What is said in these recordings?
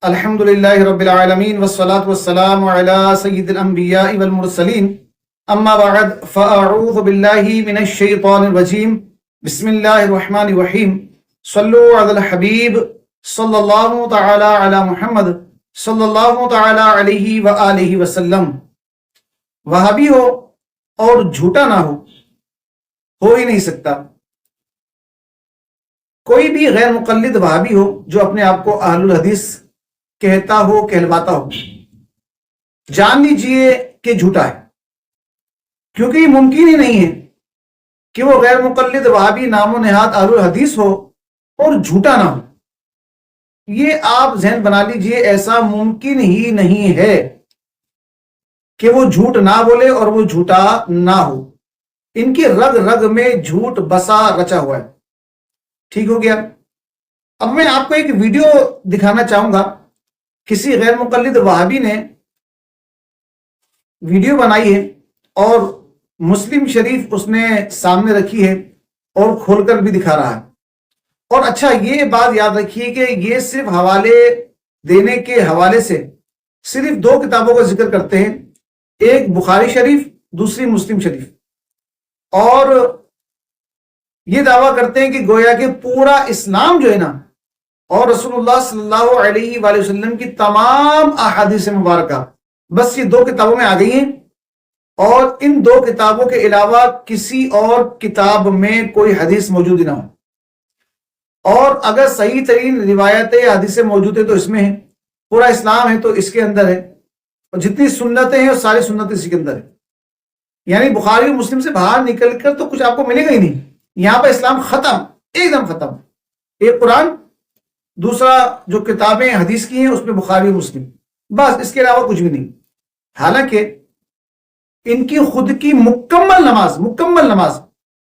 الحمد للہ رب العالمین والصلاة والسلام علی سید الانبیاء والمرسلین اما بعد فاعوذ باللہ من الشیطان الرجیم بسم اللہ الرحمن الرحیم صلو علی الحبیب صلی اللہ تعالی علی محمد صلی اللہ تعالی علیہ وآلہ وسلم۔ وہابی ہو اور جھوٹا نہ ہو ہی نہیں سکتا۔ کوئی بھی غیر مقلد وہابی ہو جو اپنے آپ کو اہل الحدیث کہتا ہو کہلواتا ہو، جان لیجئے کہ جھوٹا ہے، کیونکہ یہ ممکن ہی نہیں ہے کہ وہ غیر مقلد وہابی نام و نہاد اہل الحدیث ہو اور جھوٹا نہ ہو۔ یہ آپ ذہن بنا لیجئے، ایسا ممکن ہی نہیں ہے کہ وہ جھوٹ نہ بولے اور وہ جھوٹا نہ ہو۔ ان کی رگ رگ میں جھوٹ بسا رچا ہوا ہے۔ ٹھیک ہو گیا؟ اب میں آپ کو ایک ویڈیو دکھانا چاہوں گا۔ کسی غیر مقلد وہابی نے ویڈیو بنائی ہے اور مسلم شریف اس نے سامنے رکھی ہے اور کھول کر بھی دکھا رہا ہے۔ اور اچھا، یہ بات یاد رکھیے کہ یہ صرف حوالے دینے کے حوالے سے صرف دو کتابوں کا ذکر کرتے ہیں، ایک بخاری شریف، دوسری مسلم شریف، اور یہ دعویٰ کرتے ہیں کہ گویا کہ پورا اسلام جو ہے نا، اور رسول اللہ صلی اللہ علیہ وآلہ وسلم کی تمام احادیث مبارکہ بس یہ دو کتابوں میں آ گئی ہیں، اور ان دو کتابوں کے علاوہ کسی اور کتاب میں کوئی حدیث موجود ہی نہ ہو۔ اور اگر صحیح ترین روایتیں حدیثیں موجود ہیں تو اس میں ہیں، پورا اسلام ہے تو اس کے اندر ہے، اور جتنی سنتیں ہیں وہ ساری سنتیں اسی کے اندر ہے۔ یعنی بخاری اور مسلم سے باہر نکل کر تو کچھ آپ کو ملے گا ہی نہیں۔ یہاں پر اسلام ختم، ایک دم ختم۔ ایک قرآن، دوسرا جو کتابیں حدیث کی ہیں اس میں بخاری و مسلم، بس اس کے علاوہ کچھ بھی نہیں۔ حالانکہ ان کی خود کی مکمل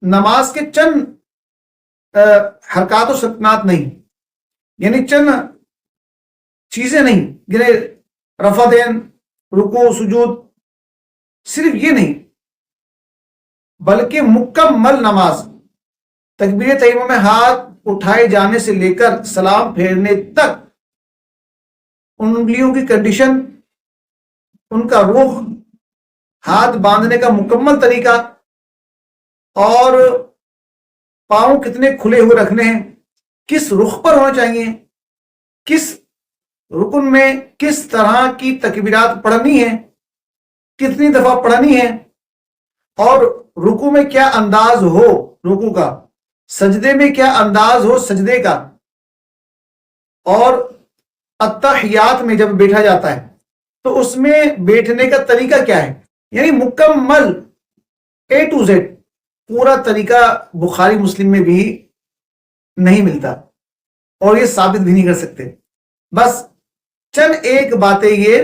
نماز کے چند حرکات و سکنات نہیں، یعنی چند چیزیں نہیں، جنہیں رفع دین، رکوع، سجود، صرف یہ نہیں، بلکہ مکمل نماز تکبیر تحریمہ میں ہاتھ اٹھائے جانے سے لے کر سلام پھیرنے تک، انگلیوں کی کنڈیشن، ان کا رخ، ہاتھ باندھنے کا مکمل طریقہ، اور پاؤں کتنے کھلے ہوئے رکھنے ہیں، کس رخ پر ہونا چاہیے، کس رکن میں کس طرح کی تکبیرات پڑھنی ہے، کتنی دفعہ پڑھنی ہے، اور رکوع میں کیا انداز ہو رکوع کا، سجدے میں کیا انداز ہو سجدے کا، اور التحیات میں جب بیٹھا جاتا ہے تو اس میں بیٹھنے کا طریقہ کیا ہے، یعنی مکمل A to Z پورا طریقہ بخاری مسلم میں بھی نہیں ملتا، اور یہ ثابت بھی نہیں کر سکتے۔ بس چند ایک باتیں یہ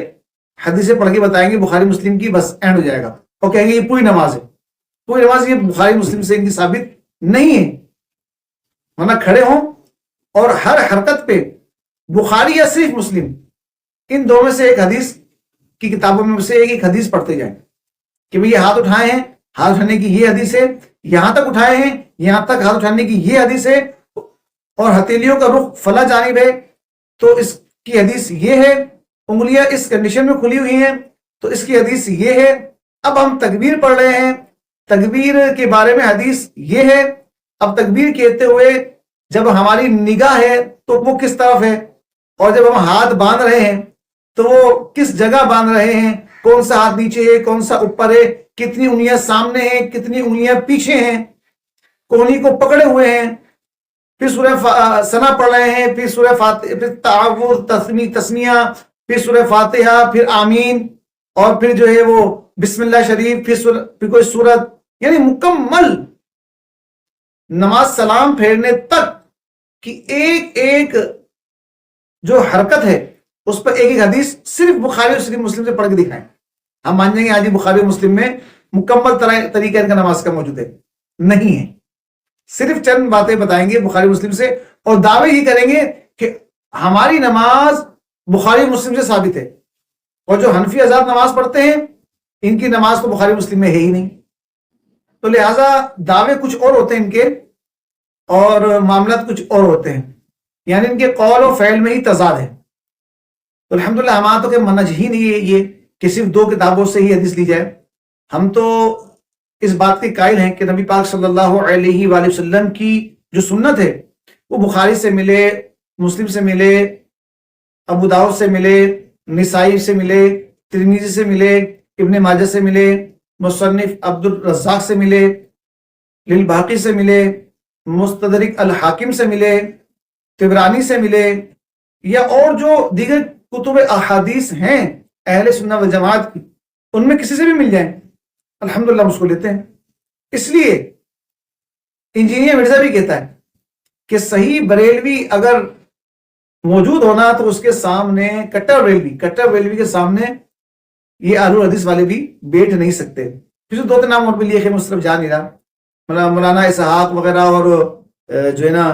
حدیثیں پڑھ کے بتائیں گے بخاری مسلم کی، بس اینڈ ہو جائے گا، اور کہیں گے یہ پوری نماز ہے۔ پوری نماز یہ بخاری مسلم سے ان کی ثابت نہیں ہے، ورنہ کھڑے ہوں اور ہر حرکت پہ بخاری یا صرف مسلم، ان دو میں سے ایک حدیث کی کتابوں میں سے ایک حدیث پڑھتے جائیں کہ بھئی یہ ہاتھ اٹھائے ہیں، ہاتھ اٹھانے کی یہ حدیث ہے، یہاں تک اٹھائے ہیں، یہاں تک ہاتھ اٹھانے کی یہ حدیث ہے، اور ہتھیلیوں کا رخ فلاں جانب ہے تو اس کی حدیث یہ ہے، انگلیاں اس کنڈیشن میں کھلی ہوئی ہیں تو اس کی حدیث یہ ہے۔ اب ہم تکبیر پڑھ رہے ہیں، تکبیر کے بارے میں حدیث یہ ہے۔ اب تکبیر کہتے ہوئے جب ہماری نگاہ ہے تو وہ کس طرف ہے، اور جب ہم ہاتھ باندھ رہے ہیں تو وہ کس جگہ باندھ رہے ہیں، کون سا ہاتھ نیچے ہے، کون سا اوپر ہے، کتنی انگلیاں سامنے ہیں، کتنی انگلیاں پیچھے ہیں، کونی کو پکڑے ہوئے ہیں، پھر سورہ ثنا پڑھ رہے ہیں، پھر سورہ فاتحہ، پھر تعوذ، تثنیہ، پھر سورہ فاتحہ، پھر آمین، اور پھر جو ہے وہ بسم اللہ شریف، پھر کوئی سورت، یعنی مکمل نماز سلام پھیرنے تک کی ایک ایک جو حرکت ہے اس پر ایک ایک حدیث صرف بخاری اور صرف مسلم سے پڑھ کے دکھائیں، ہم مان جائیں گے آج بخاری اور مسلم میں مکمل طریقہ ان کا نماز کا موجود ہے۔ نہیں ہے، صرف چند باتیں بتائیں گے بخاری مسلم سے، اور دعوے ہی کریں گے کہ ہماری نماز بخاری مسلم سے ثابت ہے، اور جو حنفی حضرات نماز پڑھتے ہیں ان کی نماز تو بخاری مسلم میں ہے ہی نہیں۔ تو لہٰذا دعوے کچھ اور ہوتے ہیں ان کے، اور معاملات کچھ اور ہوتے ہیں، یعنی ان کے قول و فعل میں ہی تضاد ہے۔ تو الحمدللہ ہمارا تو کہ منہج ہی نہیں ہے یہ کہ صرف 2 کتابوں سے ہی حدیث لی جائے. ہم تو اس بات کے قائل ہیں کہ نبی پاک صلی اللہ علیہ وآلہ وسلم کی جو سنت ہے وہ بخاری سے ملے، مسلم سے ملے، ابو داؤد سے ملے، نسائی سے ملے، ترمذی سے ملے، ابن ماجہ سے ملے، مصنف عبد الرزاق سے ملے، للباقی سے ملے، مستدرک الحاکم سے ملے، طبرانی سے ملے، یا اور جو دیگر کتب احادیث ہیں اہل سنت والجماعت کی، ان میں کسی سے بھی مل جائیں، الحمدللہ ہم اس کو لیتے ہیں. اس لیے انجینئر مرزا بھی کہتا ہے کہ صحیح بریلوی اگر موجود ہونا تو اس کے سامنے کٹر بریلوی کے سامنے یہ آلو حدیث والے بھی بیٹھ نہیں سکتے. پھر 2 نام اور بھی لیے کہ میں اس طرف جا نہیں رہا، مولانا اسحاق وغیرہ، اور جو ہے نا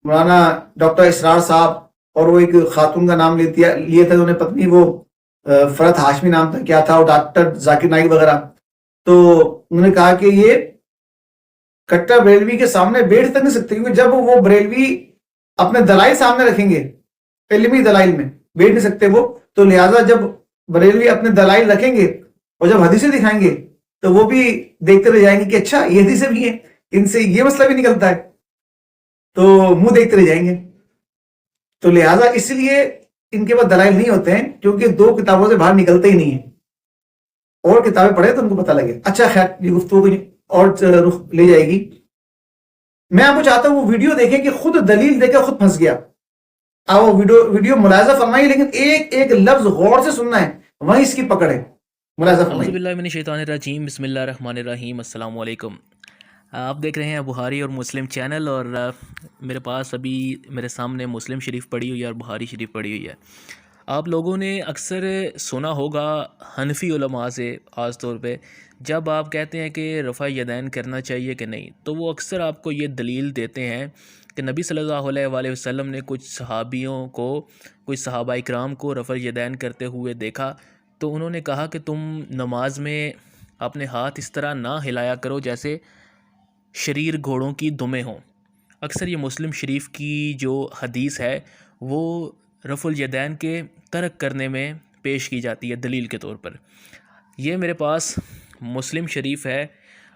مولانا ڈاکٹر اسرار صاحب، اور وہ ایک خاتون کا نام لیے تھے انہوں نے پتنی، وہ فرحت ہاشمی نام تھا کیا تھا، اور ڈاکٹر ذاکر نائک وغیرہ. تو انہوں نے کہا کہ یہ کٹر بریلوی کے سامنے بیٹھ تک نہیں سکتے، کیونکہ جب وہ بریلوی اپنے دلائل سامنے رکھیں گے، علمی دلائل میں بیٹھ نہیں سکتے وہ، تو لہٰذا جب بریلوی اپنے دلائل رکھیں گے اور جب حدیثیں دکھائیں گے تو وہ بھی دیکھتے رہ جائیں گے کہ اچھا یہ حدیثیں بھی ہیں، ان سے یہ مسئلہ بھی نکلتا ہے، تو منہ دیکھتے رہ جائیں گے. تو لہٰذا اس لیے ان کے پاس دلائل نہیں ہوتے ہیں، کیونکہ 2 کتابوں سے باہر نکلتے ہی نہیں ہیں. اور کتابیں پڑھیں تو ان کو پتہ لگے. اچھا خیر، یہ گفتگو اور رخ لے جائے گی. میں آپ کو چاہتا ہوں وہ ویڈیو دیکھیں کہ خود دلیل دے کے خود پھنس گیا. آپ وہ ویڈیو ملاحظہ فرمائیے، لیکن ایک ایک لفظ غور سے سننا ہے، وہیں اس کی پکڑ ہے. ملاحظہ اعوذ فرمائیے. باللہ من الشیطان الرجیم، بسم اللہ الرحمن الرحیم. السلام علیکم. آپ دیکھ رہے ہیں بخاری اور مسلم چینل، اور میرے پاس ابھی میرے سامنے مسلم شریف پڑھی ہوئی ہے اور بخاری شریف پڑھی ہوئی ہے. آپ لوگوں نے اکثر سنا ہوگا حنفی علماء سے، خاص طور پہ جب آپ کہتے ہیں کہ رفع یدین کرنا چاہیے کہ نہیں، تو وہ اکثر آپ کو یہ دلیل دیتے ہیں کہ نبی صلی اللہ علیہ وآلہ وسلم نے کچھ صحابہ اکرام کو رفع یدین کرتے ہوئے دیکھا، تو انہوں نے کہا کہ تم نماز میں اپنے ہاتھ اس طرح نہ ہلایا کرو جیسے شریر گھوڑوں کی دمیں ہوں. اکثر یہ مسلم شریف کی جو حدیث ہے وہ رفع الیدین کے ترک کرنے میں پیش کی جاتی ہے دلیل کے طور پر. یہ میرے پاس مسلم شریف ہے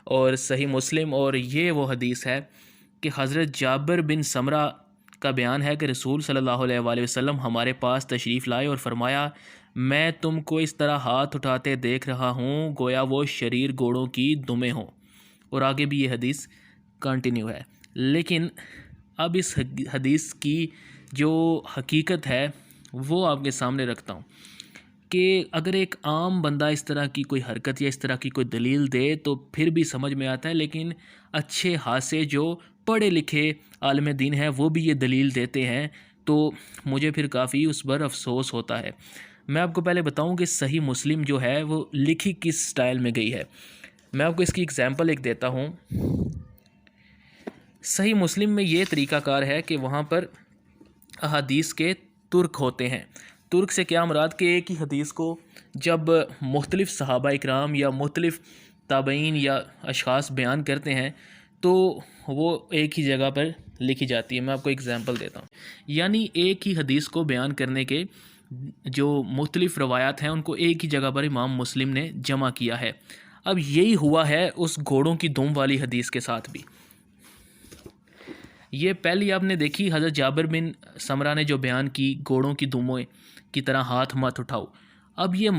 اور صحیح مسلم، اور یہ وہ حدیث ہے کہ حضرت جابر بن سمرہ کا بیان ہے کہ رسول صلی اللہ علیہ وآلہ وسلم ہمارے پاس تشریف لائے اور فرمایا، میں تم کو اس طرح ہاتھ اٹھاتے دیکھ رہا ہوں گویا وہ شریر گھوڑوں کی دمیں ہوں. اور آگے بھی یہ حدیث کنٹینیو ہے. لیکن اب اس حدیث کی جو حقیقت ہے وہ آپ کے سامنے رکھتا ہوں کہ اگر ایک عام بندہ اس طرح کی کوئی حرکت یا اس طرح کی کوئی دلیل دے تو پھر بھی سمجھ میں آتا ہے، لیکن اچھے خاصے جو پڑھے لکھے عالم دین ہیں وہ بھی یہ دلیل دیتے ہیں، تو مجھے پھر کافی اس پر افسوس ہوتا ہے. میں آپ کو پہلے بتاؤں کہ صحیح مسلم جو ہے وہ لکھی کس سٹائل میں گئی ہے. میں آپ کو اس کی اگزامپل ایک دیتا ہوں. صحیح مسلم میں یہ طریقہ کار ہے کہ وہاں پر احادیث کے ترک ہوتے ہیں. ترک سے کیا مراد کہ ایک ہی حدیث کو جب مختلف صحابہ اکرام یا مختلف تابعین یا اشخاص بیان کرتے ہیں تو وہ ایک ہی جگہ پر لکھی جاتی ہے. میں آپ کو اگزامپل دیتا ہوں. یعنی ایک ہی حدیث کو بیان کرنے کے جو مختلف روایات ہیں ان کو ایک ہی جگہ پر امام مسلم نے جمع کیا ہے. اب یہی ہوا ہے اس گھوڑوں کی دم والی حدیث کے ساتھ بھی. یہ پہلی آپ نے دیکھی حضرت جابر بن سمرہ نے جو بیان کی گھوڑوں کی دموں کی طرح ہاتھ مت اٹھاؤ. اب یہ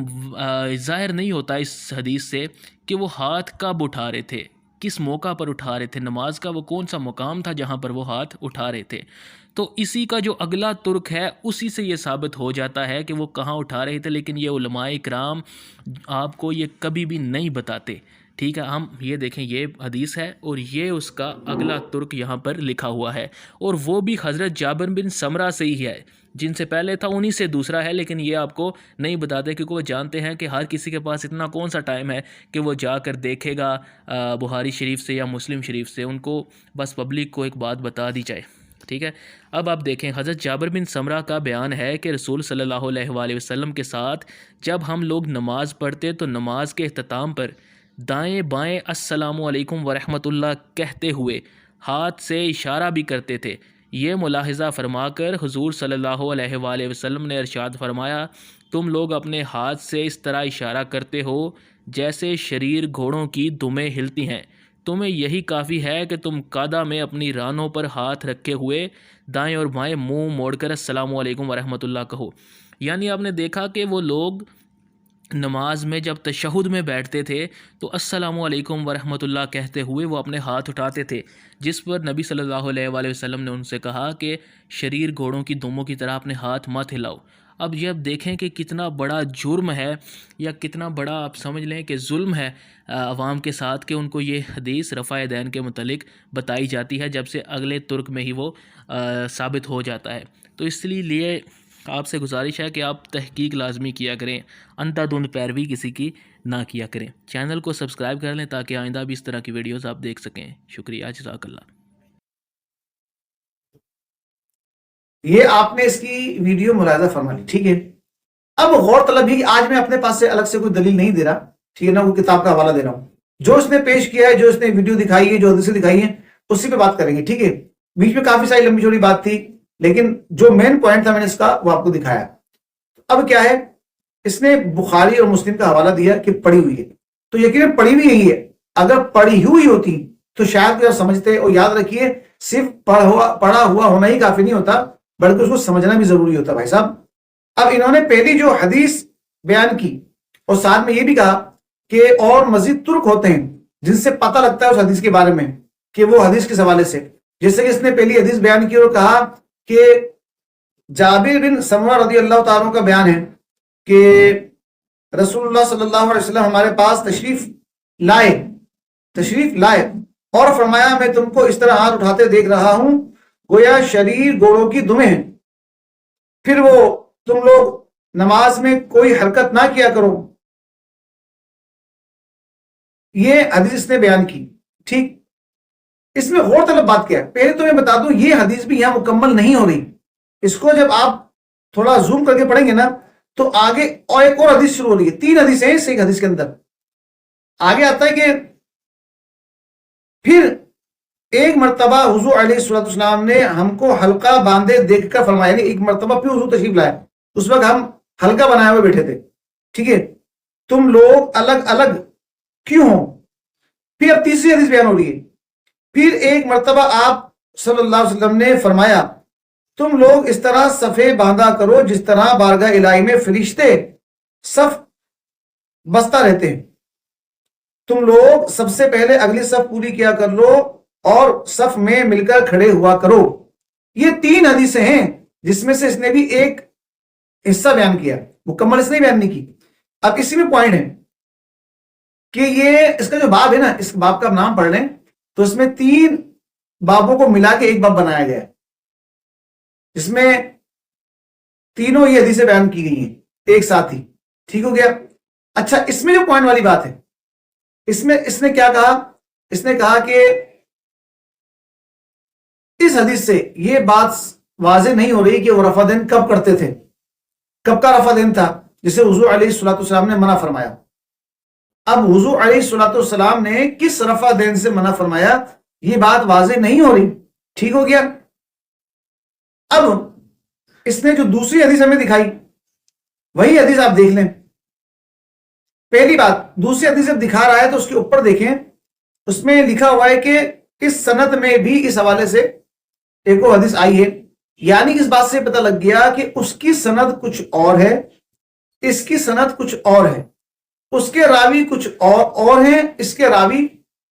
ظاہر نہیں ہوتا اس حدیث سے کہ وہ ہاتھ کب اٹھا رہے تھے، کس موقع پر اٹھا رہے تھے، نماز کا وہ کون سا مقام تھا جہاں پر وہ ہاتھ اٹھا رہے تھے. تو اسی کا جو اگلا ترک ہے اسی سے یہ ثابت ہو جاتا ہے کہ وہ کہاں اٹھا رہے تھے، لیکن یہ علماء کرام آپ کو یہ کبھی بھی نہیں بتاتے. ٹھیک ہے، ہم یہ دیکھیں یہ حدیث ہے اور یہ اس کا اگلا ترک یہاں پر لکھا ہوا ہے، اور وہ بھی حضرت جابر بن سمرہ سے ہی ہے. جن سے پہلے تھا انہی سے دوسرا ہے، لیکن یہ آپ کو نہیں بتاتے کیونکہ وہ جانتے ہیں کہ ہر کسی کے پاس اتنا کون سا ٹائم ہے کہ وہ جا کر دیکھے گا بخاری شریف سے یا مسلم شریف سے. ان کو بس پبلک کو ایک بات بتا دی جائے. ٹھیک ہے، اب آپ دیکھیں حضرت جابر بن سمرہ کا بیان ہے کہ رسول صلی اللہ علیہ وآلہ وسلم کے ساتھ جب ہم لوگ نماز پڑھتے تو نماز کے اختتام پر دائیں بائیں السلام علیکم ورحمۃ اللہ کہتے ہوئے ہاتھ سے اشارہ بھی کرتے تھے. یہ ملاحظہ فرما کر حضور صلی اللہ علیہ وآلہ وسلم نے ارشاد فرمایا، تم لوگ اپنے ہاتھ سے اس طرح اشارہ کرتے ہو جیسے شریر گھوڑوں کی دمیں ہلتی ہیں، تمہیں یہی کافی ہے کہ تم قادہ میں اپنی رانوں پر ہاتھ رکھے ہوئے دائیں اور بائیں منہ موڑ کر السلام علیکم ورحمۃ اللہ کہو۔ یعنی آپ نے دیکھا کہ وہ لوگ نماز میں جب تشہد میں بیٹھتے تھے تو السلام علیکم ورحمۃ اللہ کہتے ہوئے وہ اپنے ہاتھ اٹھاتے تھے، جس پر نبی صلی اللہ علیہ وآلہ وسلم نے ان سے کہا کہ شریر گھوڑوں کی دموں کی طرح اپنے ہاتھ مت ہلاؤ۔ اب یہ اب دیکھیں کہ کتنا بڑا جرم ہے یا کتنا بڑا آپ سمجھ لیں کہ ظلم ہے عوام کے ساتھ کہ ان کو یہ حدیث رفع دین کے متعلق بتائی جاتی ہے جب سے اگلے ترک میں ہی وہ ثابت ہو جاتا ہے۔ تو اس لیے آپ سے گزارش ہے کہ آپ تحقیق لازمی کیا کریں، اندھا دھند پیروی کسی کی نہ کیا کریں۔ چینل کو سبسکرائب کر لیں تاکہ آئندہ بھی اس طرح کی ویڈیوز آپ دیکھ سکیں۔ شکریہ، جزاک اللہ۔ یہ آپ نے اس کی ویڈیو ملاحظہ فرما لی، ٹھیک ہے۔ اب غور طلب ہی آج میں اپنے پاس سے الگ سے کوئی دلیل نہیں دے رہا، ٹھیک ہے نا، وہ کتاب کا حوالہ دے رہا ہوں، جو اس نے پیش کیا ہے، جو اس نے ویڈیو دکھائی ہے، جو حدیثیں دکھائی ہیں، اسی پہ بات کریں گے، ٹھیک ہے۔ بیچ میں کافی ساری لمبی چوڑی بات تھی، لیکن جو مین پوائنٹ تھا میں نے اس کا وہ آپ کو دکھایا۔ اب کیا ہے، اس نے بخاری اور مسلم کا حوالہ دیا کہ پڑھی ہوئی ہے، تو یقیناً پڑھی ہوئی یہی ہے۔ اگر پڑھی ہوئی ہوتی تو شاید کوئی سمجھتے، اور یاد رکھیے صرف پڑھا ہوا ہونا ہی کافی نہیں ہوتا، بلکہ اس کو سمجھنا بھی ضروری ہوتا بھائی صاحب۔ اب انہوں نے پہلی جو حدیث بیان کی اور ساتھ میں یہ بھی کہا کہ اور مزید ترک ہوتے ہیں جن سے پتہ لگتا ہے اس حدیث کے بارے میں کہ وہ حدیث کس حوالے سے، جیسے کہ اس نے پہلی حدیث بیان کی اور کہا کہ جابر بن سمرہ رضی اللہ تعالیٰ عنہ کا بیان ہے کہ رسول اللہ صلی اللہ علیہ وسلم ہمارے پاس تشریف لائے اور فرمایا میں تم کو اس طرح ہاتھ اٹھاتے دیکھ رہا ہوں گویا شریر گھوڑوں کی دمیں ہیں، پھر وہ تم لوگ نماز میں کوئی حرکت نہ کیا کرو۔ یہ حدیث نے بیان کی، ٹھیک۔ اس میں غور طلب بات کیا ہے، پہلے تو میں بتا دوں یہ حدیث بھی یہاں مکمل نہیں ہو رہی، اس کو جب آپ تھوڑا زوم کر کے پڑھیں گے نا تو آگے اور ایک اور حدیث شروع ہو رہی ہے، 3 حدیثیں ہیں اس ایک حدیث کے اندر۔ آگے آتا ہے کہ پھر ایک مرتبہ حضور علیہ الصلوۃ والسلام نے ہم کو حلقہ باندھے دیکھ کر فرمایا، یعنی ایک مرتبہ پھر حضور تشریف لائے، اس وقت ہم حلقہ بنائے ہوئے بیٹھے تھے، ٹھیک ہے، تم لوگ الگ الگ کیوں ہو؟ پھر اب تیسری حدیث بیان ہو رہی ہے، پھر ایک مرتبہ آپ صلی اللہ علیہ وسلم نے فرمایا تم لوگ اس طرح صفیں باندھا کرو جس طرح بارگاہ الہی میں فرشتے صف بستہ رہتے ہیں، تم لوگ سب سے پہلے اگلی صف پوری کیا کر لو اور صف میں مل کر کھڑے ہوا کرو۔ یہ 3 حدیثیں ہیں جس میں سے اس نے بھی ایک حصہ بیان کیا، مکمل اس نے بیان نہیں کی۔ اب اسی میں پوائنٹ ہے کہ یہ اس کا جو باب ہے نا، اس باب کا نام پڑھ لیں تو اس میں 3 بابوں کو ملا کے ایک باب بنایا گیا ہے، جس میں تینوں یہ حدیثیں بیان کی گئی ہیں ایک ساتھ ہی، ٹھیک ہو گیا۔ اچھا، اس میں جو پوائنٹ والی بات ہے، اس میں اس نے کیا کہا، اس نے کہا کہ اس حدیث سے یہ بات واضح نہیں ہو رہی کہ وہ رفع دین کب کرتے تھے، کب کا رفع دین تھا جسے حضور علیہ الصلوۃ والسلام نے منع فرمایا۔ اب حضور علیہ الصلوۃ والسلام نے کس رفع دین سے منع فرمایا یہ بات واضح نہیں ہو رہی، ٹھیک ہو گیا۔ اب اس نے جو دوسری حدیث ہمیں دکھائی وہی حدیث آپ دیکھ لیں۔ پہلی بات، دوسری حدیث جب دکھا رہا ہے تو اس کے اوپر دیکھیں، اس میں لکھا ہوا ہے کہ اس سند میں بھی اس حوالے سے ایک اور حدیث آئی ہے، یعنی اس بات سے پتہ لگ گیا کہ اس کی سند کچھ اور ہے، اس کی سند کچھ اور ہے، اس کے راوی کچھ اور ہیں، اس کے راوی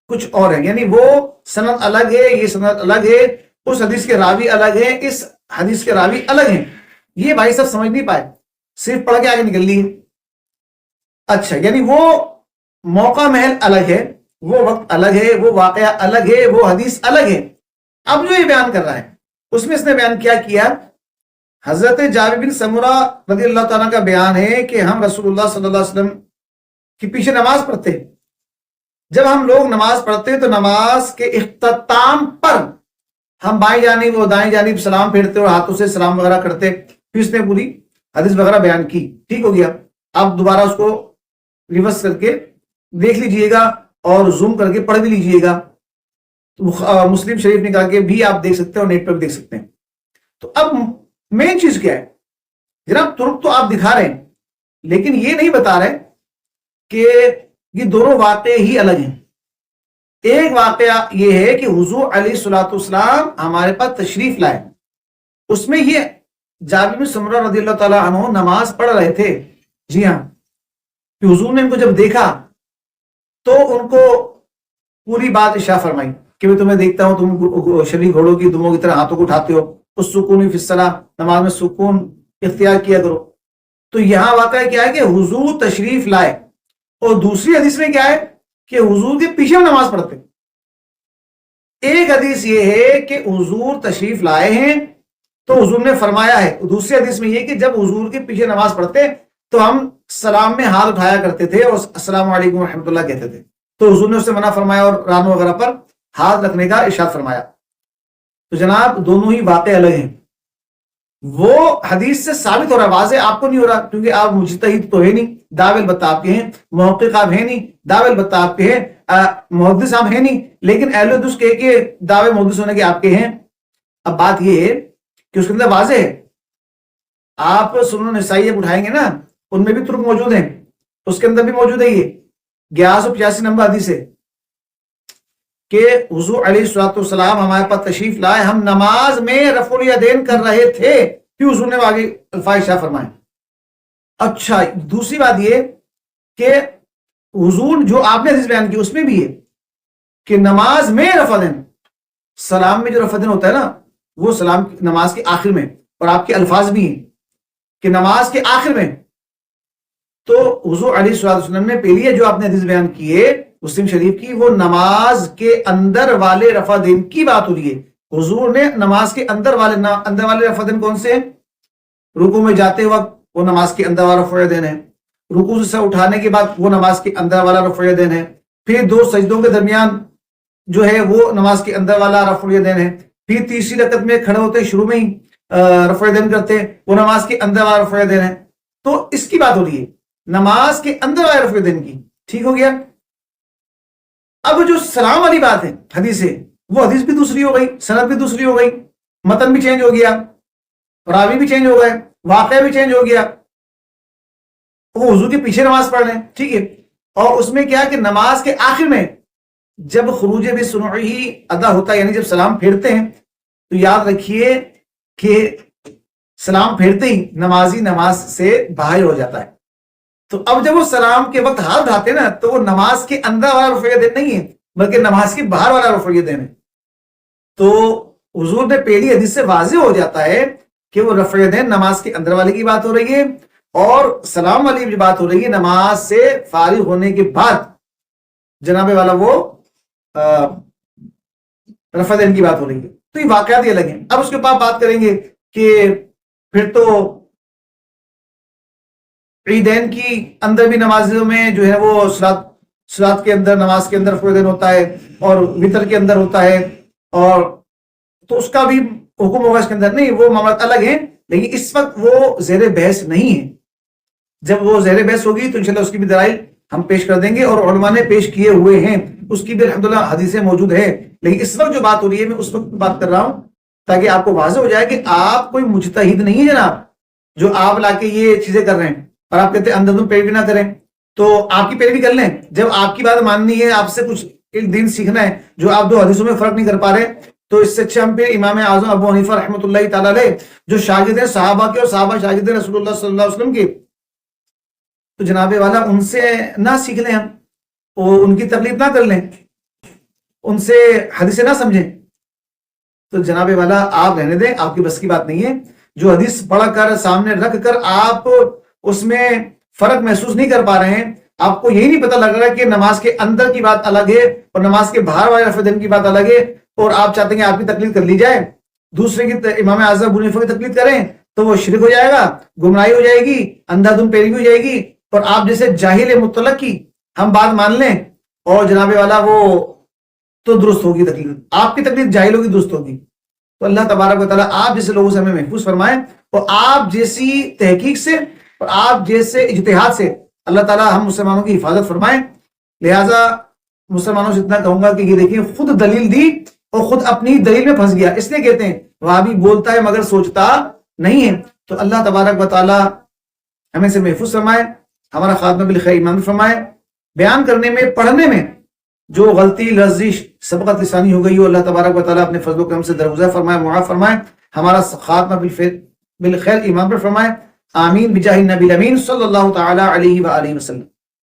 کچھ اور ہیں، یعنی وہ سند الگ ہے، یہ سند الگ ہے، اس حدیث کے راوی الگ ہیں، اس حدیث کے راوی الگ ہیں۔ یہ بھائی سب سمجھ نہیں پائے، صرف پڑھ کے آگے نکل لی۔ اچھا، یعنی وہ موقع محل الگ ہے، وہ وقت الگ ہے، وہ واقعہ الگ ہے، وہ حدیث الگ ہے۔ اب جو یہ بیان کر رہا ہے اس میں اس نے بیان کیا حضرت جابر بن سمرہ رضی اللہ تعالیٰ کا بیان ہے کہ ہم رسول اللہ صلی اللہ علیہ وسلم کے پیچھے نماز پڑھتے، جب ہم لوگ نماز پڑھتے تو نماز کے اختتام پر ہم بائیں جانب اور دائیں جانب سلام پھیرتے اور ہاتھوں سے سلام وغیرہ کرتے، پھر اس نے پوری حدیث وغیرہ بیان کی، ٹھیک ہو گیا۔ آپ دوبارہ اس کو ریورس کر کے دیکھ لیجئے گا اور زوم کر کے پڑھ بھی لیجئے گا، مسلم شریف نکال کے بھی آپ دیکھ سکتے ہیں اور نیٹ پر بھی دیکھ سکتے ہیں۔ تو اب مین چیز کیا ہے جناب؟ ترک تو آپ دکھا رہے ہیں لیکن یہ نہیں بتا رہے کہ یہ دونوں واقعے ہی الگ ہیں. ایک واقعہ یہ ہے کہ حضور علیہ الصلوۃ والسلام ہمارے پاس تشریف لائے، اس میں یہ جابر بن سمرہ رضی اللہ تعالیٰ عنہ نماز پڑھ رہے تھے. جی ہاں، کہ حضور نے ان کو جب دیکھا تو ان کو پوری بات ارشاد فرمائی کہ میں تمہیں دیکھتا ہوں تم شریک گھوڑوں کی دموں کی طرح ہاتھوں کو اٹھاتے ہو، اس سکون فی الصلاۃ، نماز میں سکون اختیار کیا کرو. تو یہاں واقعہ کیا ہے کہ حضور تشریف لائے، اور دوسری حدیث میں کیا ہے کہ حضور کے پیچھے ہم نماز پڑھتے. ایک حدیث یہ ہے کہ حضور تشریف لائے ہیں تو حضور نے فرمایا ہے، دوسری حدیث میں یہ کہ جب حضور کے پیچھے نماز پڑھتے تو ہم سلام میں ہاتھ اٹھایا کرتے تھے اور السلام علیکم ورحمۃ اللہ کہتے تھے. تو حضور نے اسے منع فرمایا اور رانوں وغیرہ پر ہاتھ رکھنے کا ارشاد فرمایا. تو جناب دونوں ہی واقع الگ ہیں. وہ حدیث سے ثابت ہو رہا ہے، واضح آپ کو نہیں ہو رہا کیونکہ آپ مجتہد تو ہے نہیں، دعوے البتہ آپ کے ہیں، محقق آپ ہیں نہیں، دعوے البتہ آپ کے ہیں، محدث آپ ہیں نہیں، لیکن اہل حدیث کہے کہ دعوے محدث ہونے کے آپ کے ہیں. اب بات یہ ہے کہ اس کے اندر واضح ہے، آپ سنن نسائی اٹھائیں گے نا، ان میں بھی ترک موجود ہیں، اس کے اندر بھی موجود ہے یہ 1185 نمبر حدیث ہے کہ حضور علیہ الصلوۃ والسلام ہمارے پاس تشریف لائے، ہم نماز میں رفع الیدین کر رہے تھے، پھر حضور نے آگے الفاظ ارشاد فرمائے. اچھا دوسری بات یہ کہ حضور جو آپ نے حدیث بیان کی اس میں بھی ہے کہ نماز میں رفع دین، سلام میں جو رفع دین ہوتا ہے نا وہ سلام نماز کے آخر میں، اور آپ کے الفاظ بھی ہیں کہ نماز کے آخر میں. تو حضور علیہ الصلوۃ والسلام نے پہلی ہے جو آپ نے حدیث بیان کی ہے مسلم شریف کی، وہ نماز کے اندر والے رفع دین کی بات ہو رہی ہے. حضور نے نماز کے اندر والے رفع دین کون سے ہیں؟ رکوع میں جاتے وقت وہ نماز کے اندر والا رفع دین ہے، رکوع سے اٹھانے کے بعد وہ نماز کے اندر والا رفع دین ہے، پھر دو سجدوں کے درمیان جو ہے وہ نماز کے اندر والا رفع دین ہے، پھر تیسری رکعت میں کھڑے ہوتے شروع میں ہی رفع دین کرتے وہ نماز کے اندر والا رفع دین ہے. تو اس کی بات ہو رہی ہے نماز کے اندر والے رفع دین کی. ٹھیک ہو گیا. اب جو سلام والی بات ہے حدیث ہے، وہ حدیث بھی دوسری ہو گئی، سند بھی دوسری ہو گئی، متن بھی چینج ہو گیا، راوی بھی چینج ہو گئے، واقعہ بھی چینج ہو گیا. وہ حضور کے پیچھے نماز پڑھ رہے ہیں، ٹھیک ہے، اور اس میں کیا کہ نماز کے آخر میں جب خروج بسنعہ ادا ہوتا ہے، یعنی جب سلام پھیرتے ہیں، تو یاد رکھیے کہ سلام پھیرتے ہی نمازی نماز سے باہر ہو جاتا ہے. تو اب جب وہ سلام کے وقت ہاتھ اٹھاتے ہیں نا تو وہ نماز کے اندر والا رفع دین نہیں ہے بلکہ نماز کے باہر والا رفع دین ہے. تو حضور نے پہلی حدیث سے واضح ہو جاتا ہے کہ وہ رفع دین نماز کے اندر والے کی بات ہو رہی ہے، اور سلام والی جو بات ہو رہی ہے نماز سے فارغ ہونے کے بعد جناب والا وہ رفع دین کی بات ہو رہی ہے. تو یہ واقعات ہی الگ ہیں. اب اس کے بعد بات کریں گے کہ پھر تو عیدین کی اندر بھی نمازوں میں جو ہے وہ صلاۃ کے اندر نماز کے اندر رفع دین ہوتا ہے اور وطر کے اندر ہوتا ہے، اور تو اس کا بھی حکم ہوگا اس کے اندر. نہیں، وہ معاملات الگ ہیں، لیکن اس وقت وہ زیر بحث نہیں ہے. جب وہ زیر بحث ہوگی تو انشاءاللہ اس کی بھی دلائل ہم پیش کر دیں گے، اور علماء نے پیش کیے ہوئے ہیں، اس کی بھی الحمدللہ حدیثیں موجود ہے. لیکن اس وقت جو بات ہو رہی ہے میں اس وقت بات کر رہا ہوں تاکہ آپ کو واضح ہو جائے کہ آپ کوئی مجتہد نہیں ہے جناب، جو آپ لا کے یہ چیزیں کر رہے ہیں اور آپ کہتے ہیں اندھدھند پیروی نہ کریں. تو آپ کی پیروی کر لیں، جب آپ کی بات ماننی ہے، آپ سے کچھ دین سیکھنا ہے، جو آپ دو حدیثوں میں فرق نہیں کر پا رہے، تو اس سے اچھا ہم پہ امام اعظم ابو حنیفہ رحمۃ اللہ تعالی علیہ جو شاگرد ہیں صحابہ کے اور صحابہ شاگرد رسول اللہ صلی اللہ علیہ وسلم کے، تو جناب والا ان سے نہ سیکھ لیں ہم، اور ان کی تقلید نہ کر لیں، ان سے حدیثیں نہ سمجھیں. تو جناب والا آپ رہنے دیں، آپ کی بس کی بات نہیں ہے. جو حدیث پڑھ کر سامنے رکھ کر آپ اس میں فرق محسوس نہیں کر پا رہے ہیں، آپ کو یہی نہیں پتہ لگ رہا کہ نماز کے اندر کی بات الگ ہے اور نماز کے باہر والے رفع دین کی بات الگ ہے، اور آپ چاہتے ہیں کہ آپ کی تقلید کر لی جائے، دوسرے کی امام اعظم ابو حنیفہ کی تقلید کریں تو وہ شرک ہو جائے گا، گمراہی ہو جائے گی، اندھادھند پیروی ہو جائے گی، اور آپ جیسے جاہل مطلق کی ہم بات مان لیں اور جناب والا وہ تو درست ہوگی تقلید، آپ کی تقلید جاہلوں کی درست ہوگی. تو اللہ تبارک و تعالیٰ آپ جیسے لوگوں سے ہمیں محفوظ فرمائے، اور آپ جیسی تحقیق سے اور آپ جیسے اجتہاد سے اللہ تعالیٰ ہم مسلمانوں کی حفاظت فرمائے. لہٰذا مسلمانوں سے اتنا کہوں گا کہ یہ دیکھیں، خود دلیل دی اور خود اپنی دلیل میں پھنس گیا. اس لیے کہتے ہیں وہاں بھی بولتا ہے مگر سوچتا نہیں ہے. تو اللہ تبارک و تعالی ہمیں سے محفوظ فرمائے, ہمارا خاتمہ بالخیر ایمان فرمائے. بیان کرنے میں, پڑھنے میں جو غلطی, لرزش, سبقت لسانی ہو گئی ہو, اللہ تبارک و تعالیٰ اپنے فضل و کرم سے درگزر فرمائے, معاف فرمائے, ہمارا خاتمہ بالخیر ایمان پر فرمائے. آمین بجاہ النبی الامین صلی اللہ تعالی علیہ وآلہ وسلم.